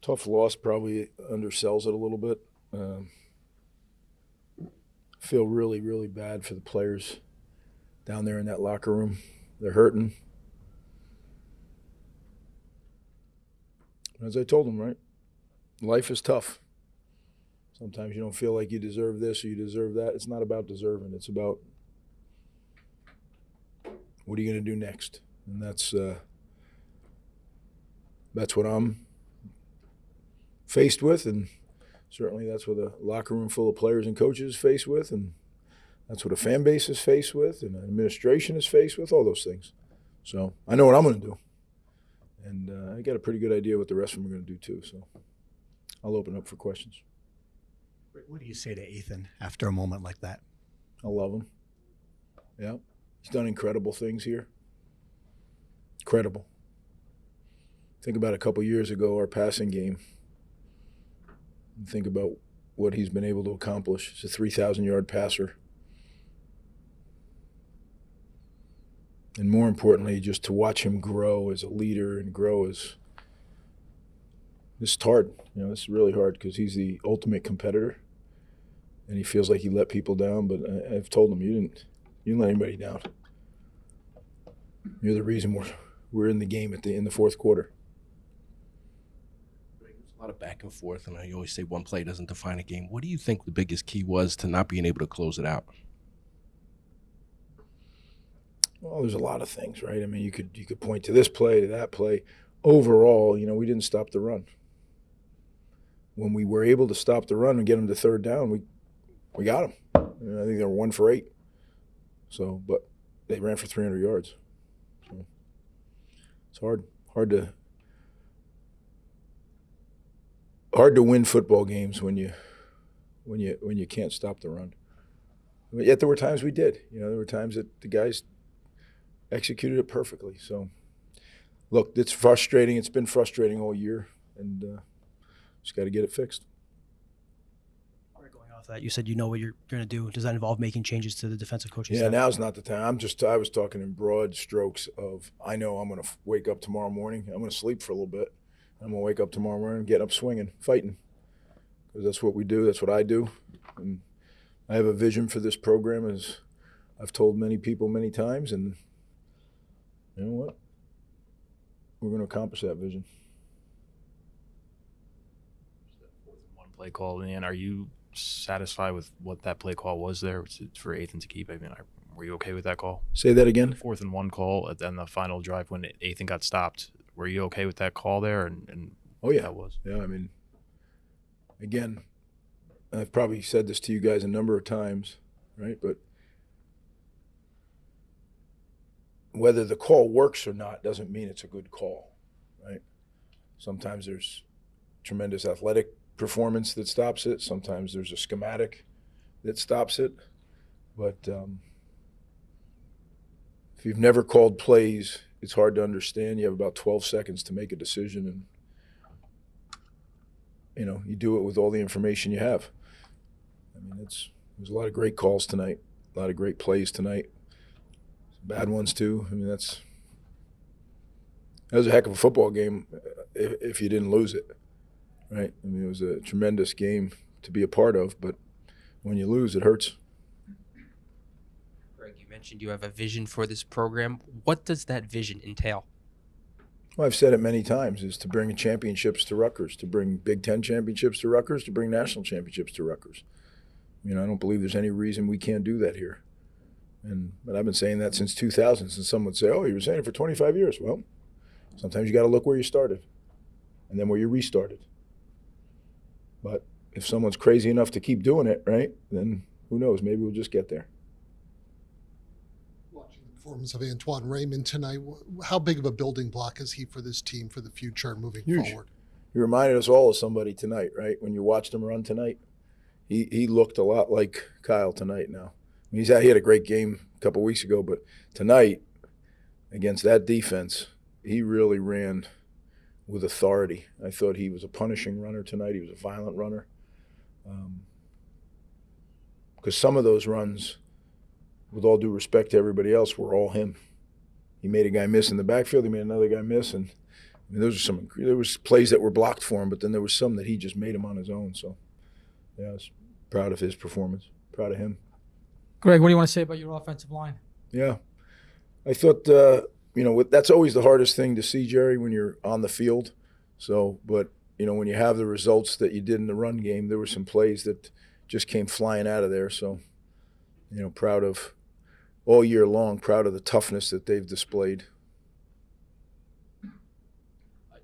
Tough loss probably undersells it a little bit. Feel really, really bad for the players down there in that locker room. They're hurting. As I told them, right? Life is tough. Sometimes you don't feel like you deserve this or you deserve that. It's not about deserving. It's about what are you going to do next? And that's what I'm faced with, and certainly that's what a locker room full of players and coaches is faced with, and that's what a fan base is faced with, and an administration is faced with, all those things. So I know what I'm going to do, and I got a pretty good idea what the rest of them are going to do too. So I'll open up for questions. What do you say to Ethan after a moment like that? I love him. Yeah, he's done incredible things here. Incredible. Think about a couple years ago, our passing game. And think about what he's been able to accomplish. He's a 3,000-yard passer. And more importantly, just to watch him grow as a leader and grow as – it's hard. It's really hard because he's the ultimate competitor. And he feels like he let people down. But I've told him, you didn't let anybody down. You're the reason we're in the game in the fourth quarter. A lot of back and forth, and you always say one play doesn't define a game. What do you think the biggest key was to not being able to close it out? Well, there's a lot of things, right? I mean, you could point to this play, to that play. Overall, we didn't stop the run. When we were able to stop the run and get them to third down, we got them. I think they were 1 for 8. So, but they ran for 300 yards. So it's hard to win football games when you can't stop the run. But yet there were times we did. There were times that the guys executed it perfectly. So, look, it's frustrating. It's been frustrating all year, and just got to get it fixed. Going off that, you said you know what you're going to do. Does that involve making changes to the defensive coaching Yeah, staff? now's not the time. I was talking in broad strokes of I know I'm going to wake up tomorrow morning. I'm going to sleep for a little bit. I'm going to wake up tomorrow morning, get up swinging, fighting, because that's what we do. That's what I do. And I have a vision for this program, as I've told many people many times, and you know what? We're going to accomplish that vision. One play call in. Are you satisfied with what that play call was there for Ethan to keep? I mean, were you okay with that call? Say that again. 4th and 1 call, and then the final drive when Ethan got stopped. Were you okay with that call there? And oh yeah, that was. Yeah, I mean, again, I've probably said this to you guys a number of times, right? But whether the call works or not doesn't mean it's a good call, right? Sometimes there's tremendous athletic performance that stops it. Sometimes there's a schematic that stops it. But if you've never called plays, it's hard to understand. You have about 12 seconds to make a decision, and you do it with all the information you have. I mean, there's a lot of great calls tonight, a lot of great plays tonight, some bad ones too. I mean, that was a heck of a football game if you didn't lose it, right? I mean, it was a tremendous game to be a part of, but when you lose, it hurts. You mentioned you have a vision for this program. What does that vision entail? Well, I've said it many times, is to bring championships to Rutgers, to bring Big Ten championships to Rutgers, to bring national championships to Rutgers. I don't believe there's any reason we can't do that here. But I've been saying that since 2000, and some would say, oh, you were saying it for 25 years. Well, sometimes you got to look where you started and then where you restarted. But if someone's crazy enough to keep doing it, right, then who knows, maybe we'll just get there. Performance of Antoine Raymond tonight. How big of a building block is he for this team for the future and moving forward? He reminded us all of somebody tonight, right? When you watched him run tonight, he looked a lot like Kyle tonight now. I mean, he had a great game a couple weeks ago, but tonight against that defense, he really ran with authority. I thought he was a punishing runner tonight. He was a violent runner. Because some of those runs, with all due respect to everybody else, were all him. He made a guy miss in the backfield. He made another guy miss, and I mean, there was plays that were blocked for him, but then there was some that he just made him on his own. So, yeah, I was proud of his performance. Proud of him. Greg, what do you want to say about your offensive line? Yeah. I thought, that's always the hardest thing to see, Jerry, when you're on the field. So, but, when you have the results that you did in the run game, there were some plays that just came flying out of there. So, proud of all year long, proud of the toughness that they've displayed.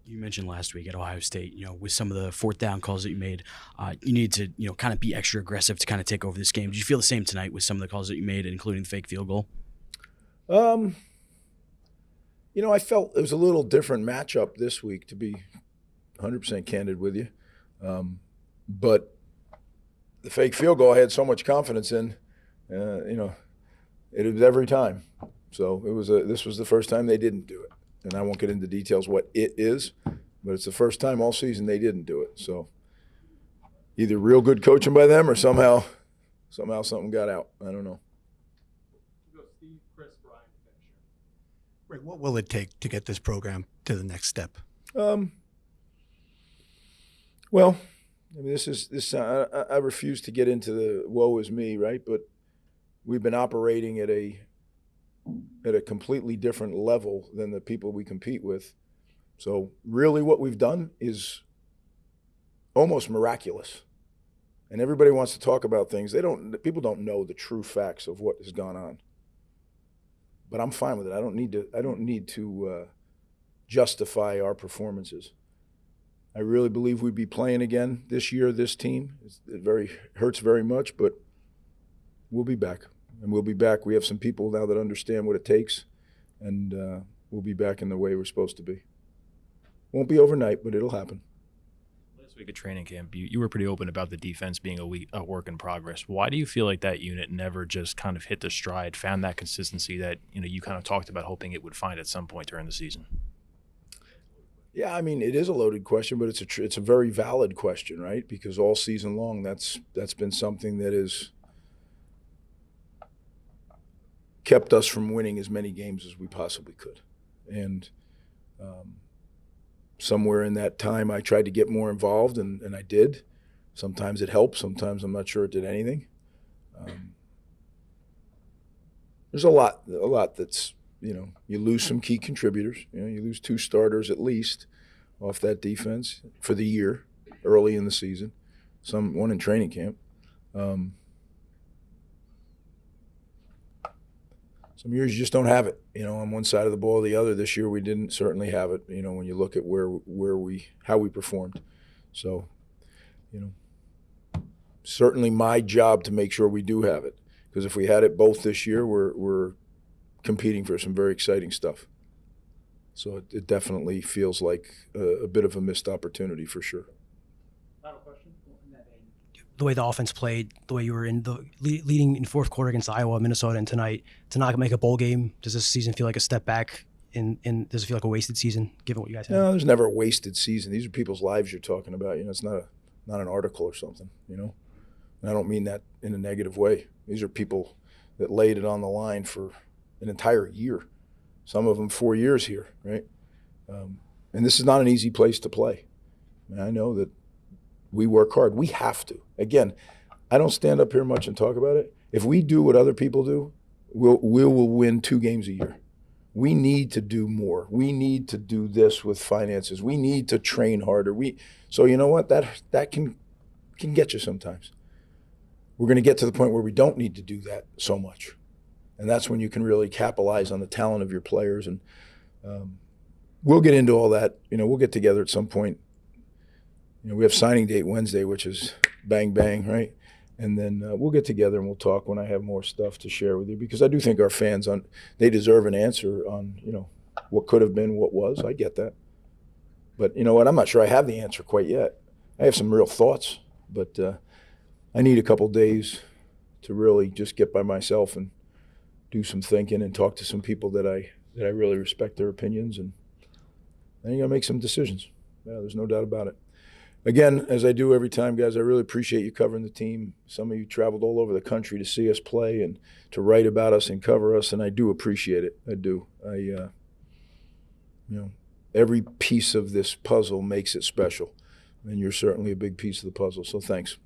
You mentioned last week at Ohio State, with some of the fourth down calls that you made, you need to, kind of be extra aggressive to kind of take over this game. Did you feel the same tonight with some of the calls that you made, including the fake field goal? I felt it was a little different matchup this week, to be 100% candid with you. But the fake field goal I had so much confidence in, it was every time. So this was the first time they didn't do it. And I won't get into details what it is, but it's the first time all season they didn't do it. So either real good coaching by them or somehow something got out. I don't know. Greg, what will it take to get this program to the next step? Well, I mean, I refuse to get into the woe is me, right? But we've been operating at a completely different level than the people we compete with. So really what we've done is almost miraculous. And everybody wants to talk about things. People don't know the true facts of what has gone on. But I'm fine with it. I don't need to justify our performances. I really believe we'd be playing again this year, this team. It hurts very much, but we'll be back. And we'll be back. We have some people now that understand what it takes, and we'll be back in the way we're supposed to be. Won't be overnight, but it'll happen. Last week at training camp, you were pretty open about the defense being a work in progress. Why do you feel like that unit never just kind of hit the stride, found that consistency that you kind of talked about hoping it would find at some point during the season? Yeah, I mean, it is a loaded question, but it's a very valid question, right? Because all season long, that's been something that has kept us from winning as many games as we possibly could. And somewhere in that time, I tried to get more involved, and I did. Sometimes it helped. Sometimes I'm not sure it did anything. There's a lot that's, you lose some key contributors. You lose 2 starters at least off that defense for the year, early in the season. One in training camp. Some years you just don't have it, on one side of the ball or the other. This year we didn't certainly have it, when you look at how we performed. So, certainly my job to make sure we do have it. Because if we had it both this year, we're competing for some very exciting stuff. So it definitely feels like a bit of a missed opportunity for sure. The way the offense played, the way you were leading in fourth quarter against Iowa, Minnesota, and tonight, to not make a bowl game, does this season feel like a step back? And does it feel like a wasted season, given what you guys have? No, there's never a wasted season. These are people's lives you're talking about. It's not an article or something, And I don't mean that in a negative way. These are people that laid it on the line for an entire year. Some of them 4 years here, right? And this is not an easy place to play. I know that we work hard. We have to. Again, I don't stand up here much and talk about it. If we do what other people do, we will win 2 games a year. We need to do more. We need to do this with finances. We need to train harder. So you know what? That can get you sometimes. We're going to get to the point where we don't need to do that so much. And that's when you can really capitalize on the talent of your players. And we'll get into all that. We'll get together at some point. We have signing date Wednesday, which is bang, bang, right? And then we'll get together and we'll talk when I have more stuff to share with you, because I do think our fans, they deserve an answer on, what could have been, what was. I get that. But you know what? I'm not sure I have the answer quite yet. I have some real thoughts, but I need a couple days to really just get by myself and do some thinking and talk to some people that I really respect their opinions, and then you got to make some decisions. Yeah, there's no doubt about it. Again, as I do every time, guys, I really appreciate you covering the team. Some of you traveled all over the country to see us play and to write about us and cover us, and I do appreciate it. I do. every piece of this puzzle makes it special. And you're certainly a big piece of the puzzle. So thanks.